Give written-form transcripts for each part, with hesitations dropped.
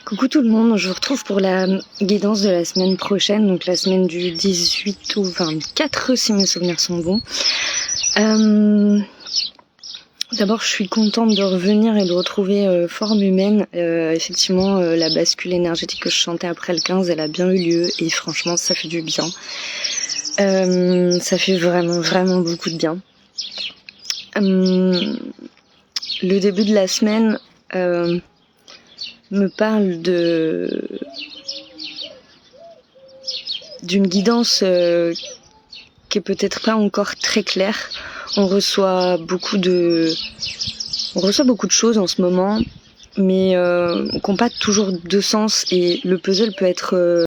Coucou tout le monde, je vous retrouve pour la guidance de la semaine prochaine, donc la semaine du 18 ou 24 si mes souvenirs sont bons. D'abord je suis contente de revenir et de retrouver forme humaine. Effectivement la bascule énergétique que je chantais après le 15 elle a bien eu lieu et franchement ça fait du bien. Ça fait vraiment beaucoup de bien. Le début de la semaine me parle d'une guidance qui est peut-être pas encore très claire. On reçoit beaucoup de choses en ce moment, mais qui n'ont pas toujours de sens, et le puzzle peut être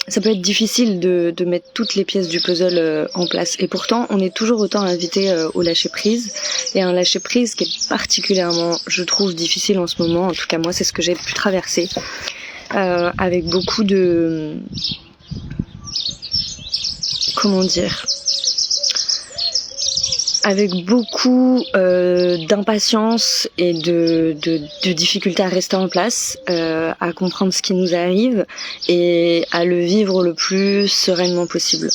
ça peut être difficile de mettre toutes les pièces du puzzle en place. Et pourtant, on est toujours autant invité au lâcher-prise. Et un lâcher-prise qui est particulièrement, je trouve, difficile en ce moment. En tout cas, moi, c'est ce que j'ai pu traverser. Avec beaucoup de... Comment dire ? Avec beaucoup d'impatience et de difficulté à rester en place, à comprendre ce qui nous arrive et à le vivre le plus sereinement possible.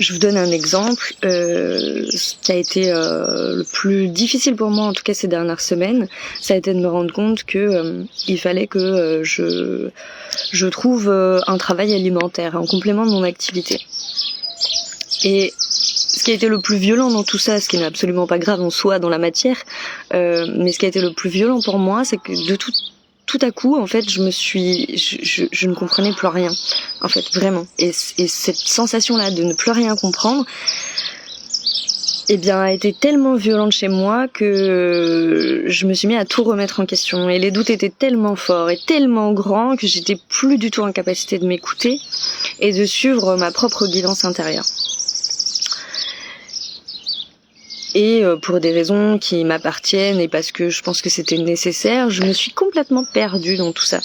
Je vous donne un exemple. Ce qui a été le plus difficile pour moi, en tout cas ces dernières semaines, ça a été de me rendre compte que il fallait que je trouve un travail alimentaire en complément de mon activité. Et ce qui a été le plus violent dans tout ça, ce qui n'est absolument pas grave en soi dans la matière, mais ce qui a été le plus violent pour moi, c'est que de tout à coup, en fait, je ne comprenais plus rien, en fait, vraiment. Et cette sensation-là de ne plus rien comprendre, eh bien, a été tellement violente chez moi que je me suis mis à tout remettre en question. Et les doutes étaient tellement forts et tellement grands que j'étais plus du tout en capacité de m'écouter et de suivre ma propre guidance intérieure. Et pour des raisons qui m'appartiennent et parce que je pense que c'était nécessaire, je me suis complètement perdue dans tout ça.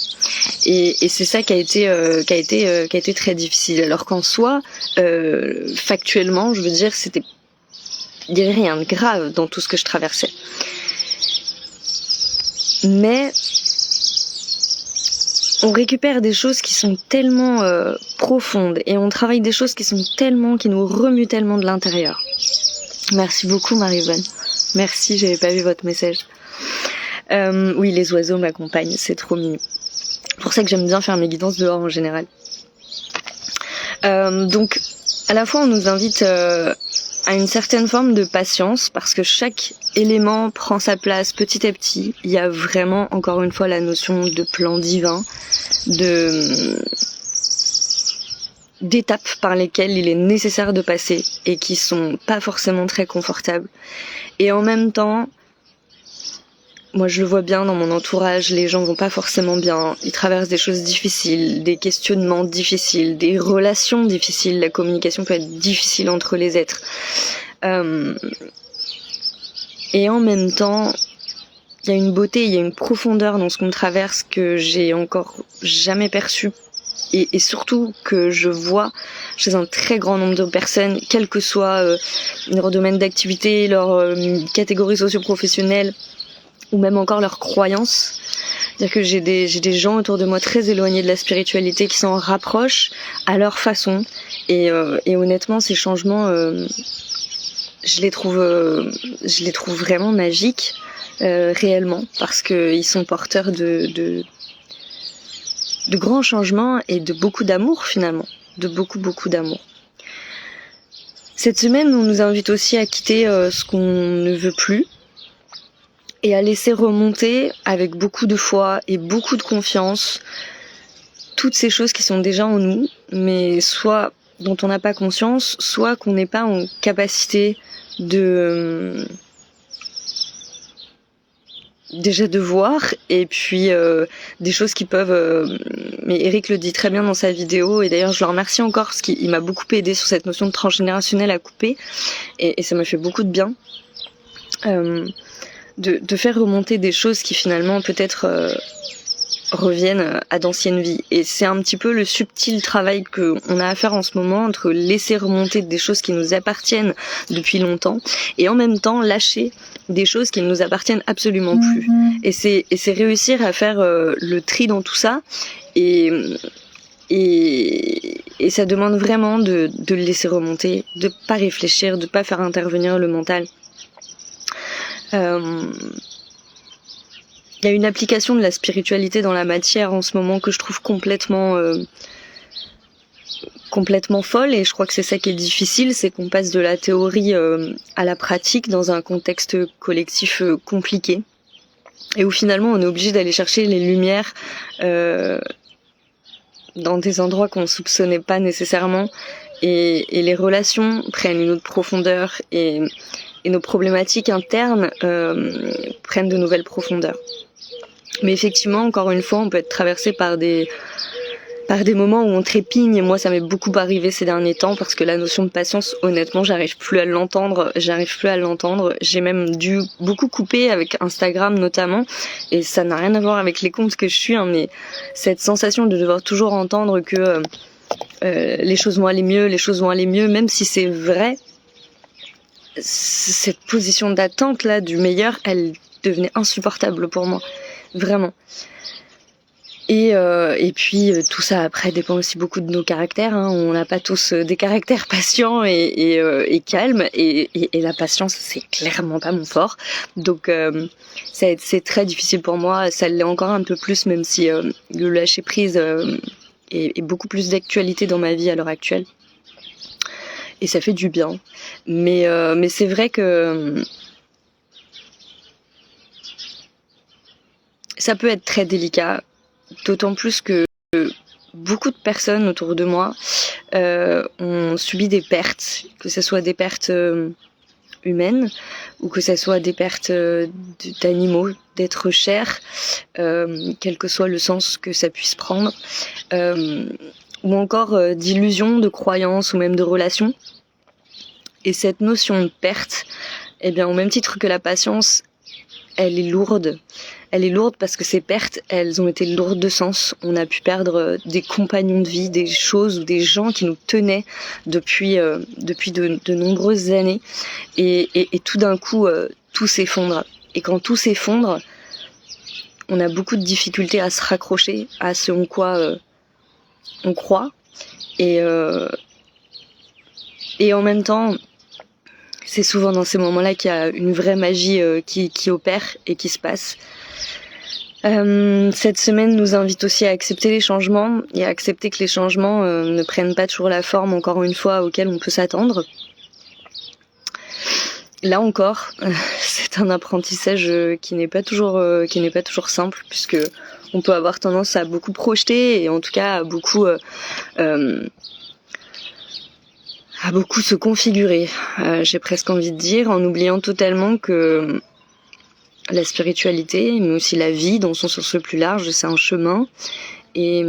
Et c'est ça qui a été très difficile. Alors qu'en soi, factuellement, je veux dire, il y avait rien de grave dans tout ce que je traversais. Mais on récupère des choses qui sont tellement profondes et on travaille des choses qui nous remuent tellement de l'intérieur. Merci beaucoup Marie-Vonne. Merci, j'avais pas vu votre message. Oui, les oiseaux m'accompagnent, c'est trop mignon. C'est pour ça que j'aime bien faire mes guidances dehors en général. Donc, à la fois on nous invite à une certaine forme de patience, parce que chaque élément prend sa place petit à petit. Il y a vraiment, encore une fois, la notion de plan divin, d'étapes par lesquelles il est nécessaire de passer et qui sont pas forcément très confortables. Et en même temps, moi je le vois bien dans mon entourage, les gens vont pas forcément bien, ils traversent des choses difficiles, des questionnements difficiles, des relations difficiles, la communication peut être difficile entre les êtres. Et en même temps, il y a une beauté, il y a une profondeur dans ce qu'on traverse que j'ai encore jamais perçue. Et surtout que je vois chez un très grand nombre de personnes, quel que soit leur domaine d'activité, leur catégorie socio-professionnelle, ou même encore leurs croyances. C'est-à-dire que j'ai des gens autour de moi très éloignés de la spiritualité qui s'en rapprochent à leur façon. Et honnêtement, ces changements, je les trouve vraiment magiques, réellement, parce qu'ils sont porteurs de grands changements et de beaucoup d'amour finalement, de beaucoup d'amour. Cette semaine, on nous invite aussi à quitter ce qu'on ne veut plus et à laisser remonter avec beaucoup de foi et beaucoup de confiance toutes ces choses qui sont déjà en nous, mais soit dont on n'a pas conscience, soit qu'on n'est pas en capacité déjà de voir, et puis des choses qui peuvent mais Eric le dit très bien dans sa vidéo, et d'ailleurs je le remercie encore parce qu'il m'a beaucoup aidé sur cette notion de transgénérationnel à couper, et ça m'a fait beaucoup de bien de faire remonter des choses qui finalement peut-être reviennent à d'anciennes vies. Et c'est un petit peu le subtil travail qu'on a à faire en ce moment entre laisser remonter des choses qui nous appartiennent depuis longtemps et en même temps lâcher des choses qui ne nous appartiennent absolument plus. Et c'est réussir à faire le tri dans tout ça et ça demande vraiment de le laisser remonter, de pas réfléchir, de pas faire intervenir le mental. Il y a une application de la spiritualité dans la matière en ce moment que je trouve complètement folle, et je crois que c'est ça qui est difficile, c'est qu'on passe de la théorie à la pratique dans un contexte collectif compliqué, et où finalement on est obligé d'aller chercher les lumières dans des endroits qu'on soupçonnait pas nécessairement, et les relations prennent une autre profondeur, et nos problématiques internes prennent de nouvelles profondeurs. Mais effectivement, encore une fois, on peut être traversé par des moments où on trépigne, et moi ça m'est beaucoup arrivé ces derniers temps, parce que la notion de patience, honnêtement, j'arrive plus à l'entendre. J'ai même dû beaucoup couper avec Instagram notamment, et ça n'a rien à voir avec les comptes que je suis, mais cette sensation de devoir toujours entendre que les choses vont aller mieux, même si c'est vrai, cette position d'attente là du meilleur, elle devenait insupportable pour moi, vraiment. Et puis tout ça après dépend aussi beaucoup de nos caractères, on n'a pas tous des caractères patients et calmes, et la patience c'est clairement pas mon fort, donc c'est très difficile pour moi, ça l'est encore un peu plus, même si le lâcher prise est beaucoup plus d'actualité dans ma vie à l'heure actuelle, et ça fait du bien, mais c'est vrai que ça peut être très délicat. D'autant plus que beaucoup de personnes autour de moi ont subi des pertes, que ce soit des pertes humaines ou que ce soit des pertes d'animaux, d'êtres chers, quel que soit le sens que ça puisse prendre, ou encore d'illusions, de croyances ou même de relations. Et cette notion de perte, eh bien, au même titre que la patience, elle est lourde. Elle est lourde parce que ces pertes, elles ont été lourdes de sens. On a pu perdre des compagnons de vie, des choses ou des gens qui nous tenaient depuis de nombreuses années. Et tout d'un coup, tout s'effondre. Et quand tout s'effondre, on a beaucoup de difficultés à se raccrocher à ce en quoi on croit. Et en même temps, c'est souvent dans ces moments-là qu'il y a une vraie magie qui opère et qui se passe. Cette semaine nous invite aussi à accepter les changements et à accepter que les changements ne prennent pas toujours la forme, encore une fois, auquel on peut s'attendre. Là encore, c'est un apprentissage qui n'est pas toujours simple, puisque on peut avoir tendance à beaucoup projeter, et en tout cas à beaucoup se configurer, j'ai presque envie de dire, en oubliant totalement que la spiritualité, mais aussi la vie dans son sens le plus large, c'est un chemin, et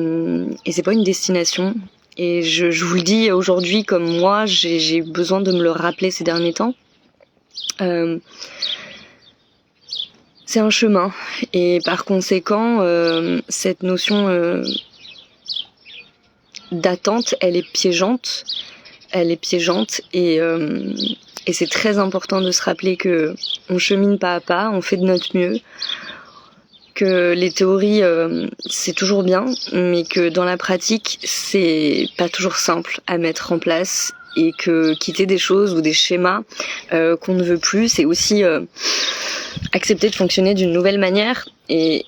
c'est pas une destination. Et je vous le dis aujourd'hui, comme moi, j'ai besoin de me le rappeler ces derniers temps. C'est un chemin, et par conséquent, cette notion d'attente, elle est piégeante, et c'est très important de se rappeler que on chemine pas à pas, on fait de notre mieux, que les théories c'est toujours bien, mais que dans la pratique c'est pas toujours simple à mettre en place, et que quitter des choses ou des schémas qu'on ne veut plus, c'est aussi accepter de fonctionner d'une nouvelle manière, et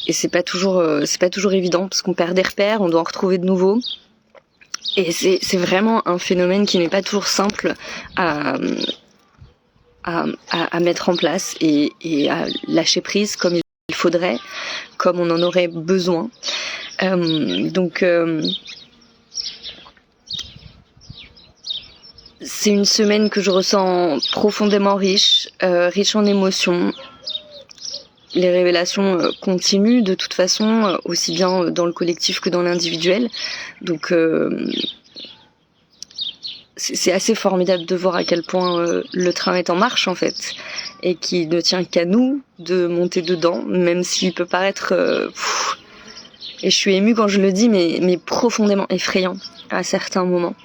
c'est pas toujours évident, parce qu'on perd des repères, on doit en retrouver de nouveaux. Et c'est vraiment un phénomène qui n'est pas toujours simple à mettre en place et à lâcher prise comme il faudrait, comme on en aurait besoin. Donc c'est une semaine que je ressens profondément riche en émotions. Les révélations continuent de toute façon, aussi bien dans le collectif que dans l'individuel. Donc c'est assez formidable de voir à quel point le train est en marche en fait, et qu'il ne tient qu'à nous de monter dedans, même s'il peut paraître et je suis émue quand je le dis, mais profondément effrayant à certains moments.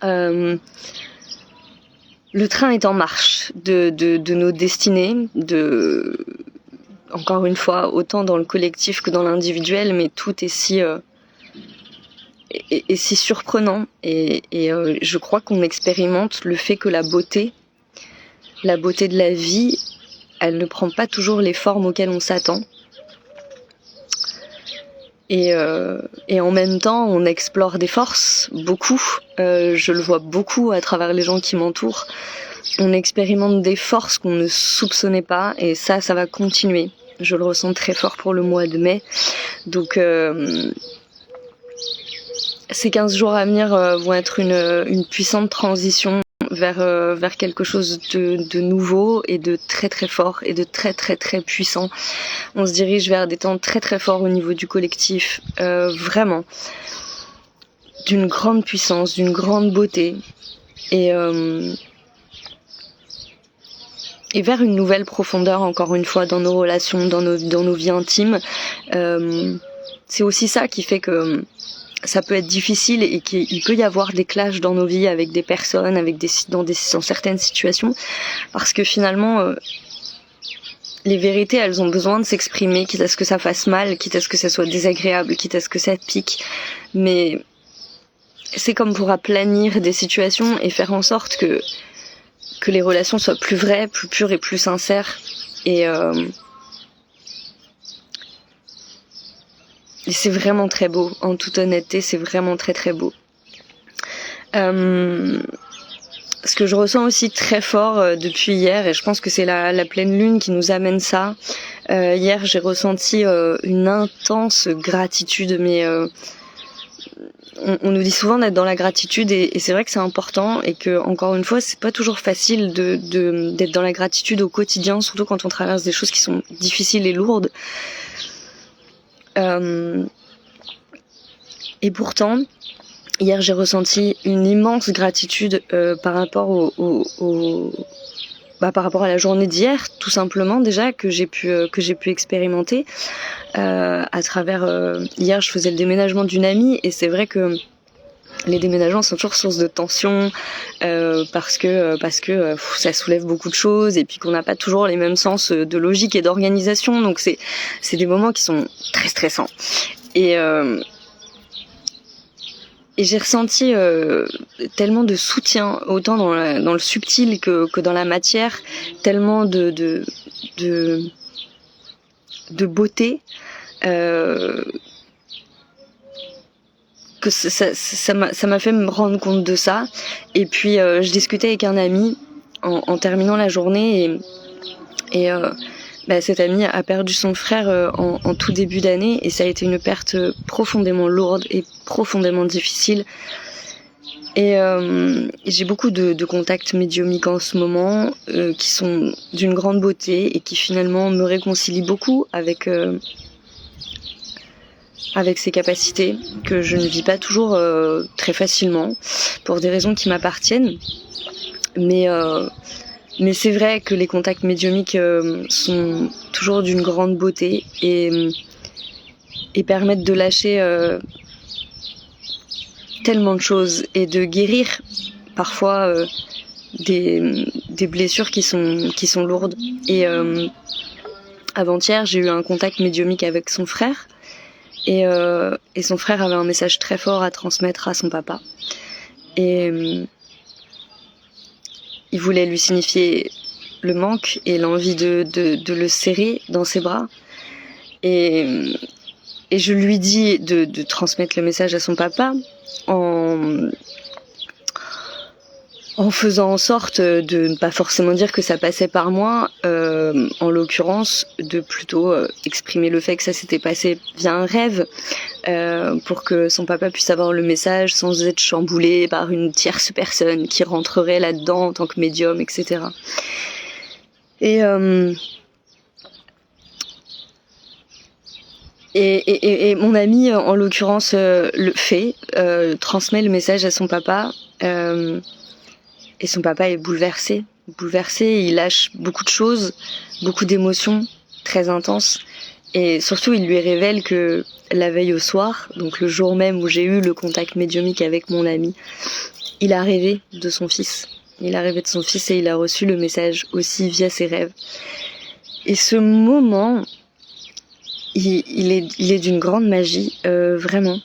Le train est en marche de nos destinées, encore une fois, autant dans le collectif que dans l'individuel, mais tout est si si surprenant. Et je crois qu'on expérimente le fait que la beauté de la vie, elle ne prend pas toujours les formes auxquelles on s'attend. Et en même temps, on explore des forces, beaucoup. Je le vois beaucoup à travers les gens qui m'entourent. On expérimente des forces qu'on ne soupçonnait pas, et ça va continuer. Je le ressens très fort pour le mois de mai. Donc ces 15 jours à venir vont être une puissante transition vers quelque chose de nouveau et de très très fort et de très très très puissant. On se dirige vers des temps très très forts au niveau du collectif, vraiment d'une grande puissance, d'une grande beauté, et vers une nouvelle profondeur, encore une fois, dans nos relations, dans nos vies intimes. C'est aussi ça qui fait que ça peut être difficile et qu'il peut y avoir des clashs dans nos vies avec des personnes, dans certaines situations, parce que finalement, les vérités, elles ont besoin de s'exprimer, quitte à ce que ça fasse mal, quitte à ce que ça soit désagréable, quitte à ce que ça pique. Mais c'est comme pour aplanir des situations et faire en sorte que les relations soient plus vraies, plus pures et plus sincères. Et c'est vraiment très beau, en toute honnêteté, c'est vraiment très très beau. Ce que je ressens aussi très fort depuis hier, et je pense que c'est la pleine lune qui nous amène ça. Hier, j'ai ressenti une intense gratitude, mais on nous dit souvent d'être dans la gratitude, et c'est vrai que c'est important, et que, encore une fois, c'est pas toujours facile d'être dans la gratitude au quotidien, surtout quand on traverse des choses qui sont difficiles et lourdes. Et pourtant, hier j'ai ressenti une immense gratitude par rapport par rapport à la journée d'hier, tout simplement, déjà, que j'ai pu expérimenter à travers hier. Je faisais le déménagement d'une amie, et c'est vrai que les déménagements sont toujours source de tension, parce que ça soulève beaucoup de choses, et puis qu'on n'a pas toujours les mêmes sens de logique et d'organisation, donc c'est des moments qui sont très stressants. Et j'ai ressenti tellement de soutien, autant dans le subtil que dans la matière, tellement de beauté, que ça m'a fait me rendre compte de ça. Et puis je discutais avec un ami en terminant la journée, et cet ami a perdu son frère en tout début d'année, et ça a été une perte profondément lourde et profondément difficile. Et j'ai beaucoup de contacts médiumiques en ce moment qui sont d'une grande beauté et qui finalement me réconcilient beaucoup avec ces capacités que je ne vis pas toujours très facilement, pour des raisons qui m'appartiennent. Mais c'est vrai que les contacts médiumiques sont toujours d'une grande beauté, et permettent de lâcher tellement de choses, et de guérir parfois des blessures qui sont lourdes. Et avant-hier, j'ai eu un contact médiumique avec son frère, et son frère avait un message très fort à transmettre à son papa, et il voulait lui signifier le manque et l'envie de le serrer dans ses bras. Et je lui dis de transmettre le message à son papa en faisant en sorte de ne pas forcément dire que ça passait par moi, en l'occurrence de plutôt exprimer le fait que ça s'était passé via un rêve, pour que son papa puisse avoir le message sans être chamboulé par une tierce personne qui rentrerait là-dedans en tant que médium, etc. Et mon ami, en l'occurrence, transmet le message à son papa, Et son papa est bouleversé, il lâche beaucoup de choses, beaucoup d'émotions très intenses. Et surtout, il lui révèle que la veille au soir, donc le jour même où j'ai eu le contact médiumnique avec mon ami, il a rêvé de son fils. Il a rêvé de son fils et il a reçu le message aussi via ses rêves. Et ce moment, il est d'une grande magie, vraiment.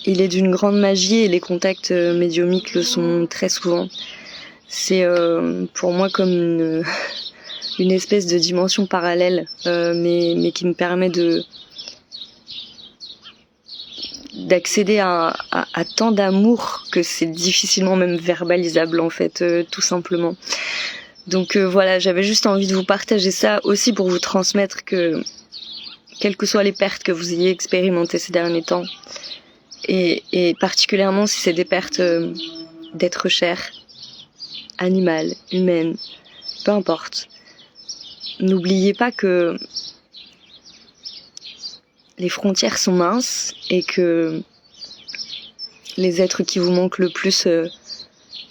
Il est d'une grande magie et les contacts médiumniques le sont très souvent. C'est pour moi comme une espèce de dimension parallèle, mais qui me permet d'accéder à tant d'amour que c'est difficilement même verbalisable en fait, tout simplement. Donc voilà, j'avais juste envie de vous partager ça aussi pour vous transmettre que quelles que soient les pertes que vous ayez expérimentées ces derniers temps, et particulièrement si c'est des pertes d'êtres chers, animales, humaines, peu importe, n'oubliez pas que les frontières sont minces et que les êtres qui vous manquent le plus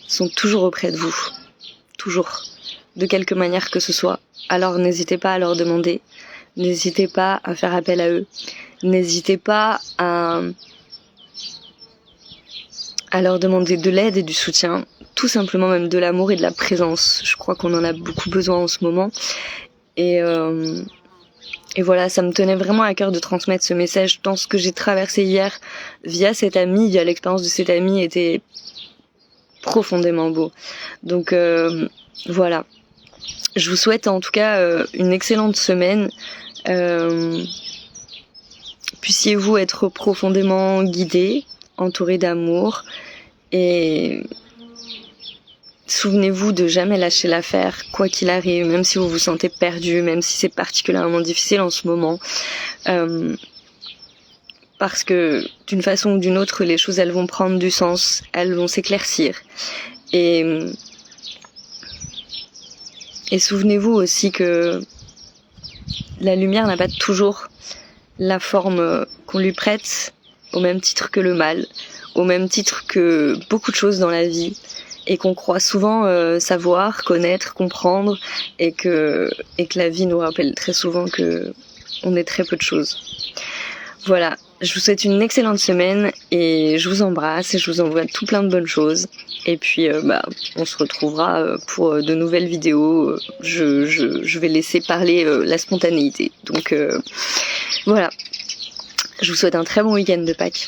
sont toujours auprès de vous. Toujours. De quelque manière que ce soit. Alors n'hésitez pas à leur demander. N'hésitez pas à faire appel à eux. N'hésitez pas à leur demander de l'aide et du soutien. Tout simplement même de l'amour et de la présence. Je crois qu'on en a beaucoup besoin en ce moment. Et voilà, ça me tenait vraiment à cœur de transmettre ce message tant ce que j'ai traversé hier via cette amie, via l'expérience de cette amie était profondément beau. Donc voilà. Je vous souhaite en tout cas une excellente semaine. Puissiez-vous être profondément guidés, entourés d'amour et souvenez-vous de jamais lâcher l'affaire, quoi qu'il arrive, même si vous vous sentez perdu, même si c'est particulièrement difficile en ce moment. Parce que d'une façon ou d'une autre, les choses elles vont prendre du sens, elles vont s'éclaircir. Et souvenez-vous aussi que la lumière n'a pas toujours la forme qu'on lui prête, au même titre que le mal, au même titre que beaucoup de choses dans la vie. Et qu'on croit souvent savoir, connaître, comprendre, et que la vie nous rappelle très souvent que on est très peu de choses. Voilà, je vous souhaite une excellente semaine et je vous embrasse et je vous envoie tout plein de bonnes choses. Et puis on se retrouvera pour de nouvelles vidéos. Je vais laisser parler la spontanéité. Donc voilà, je vous souhaite un très bon week-end de Pâques.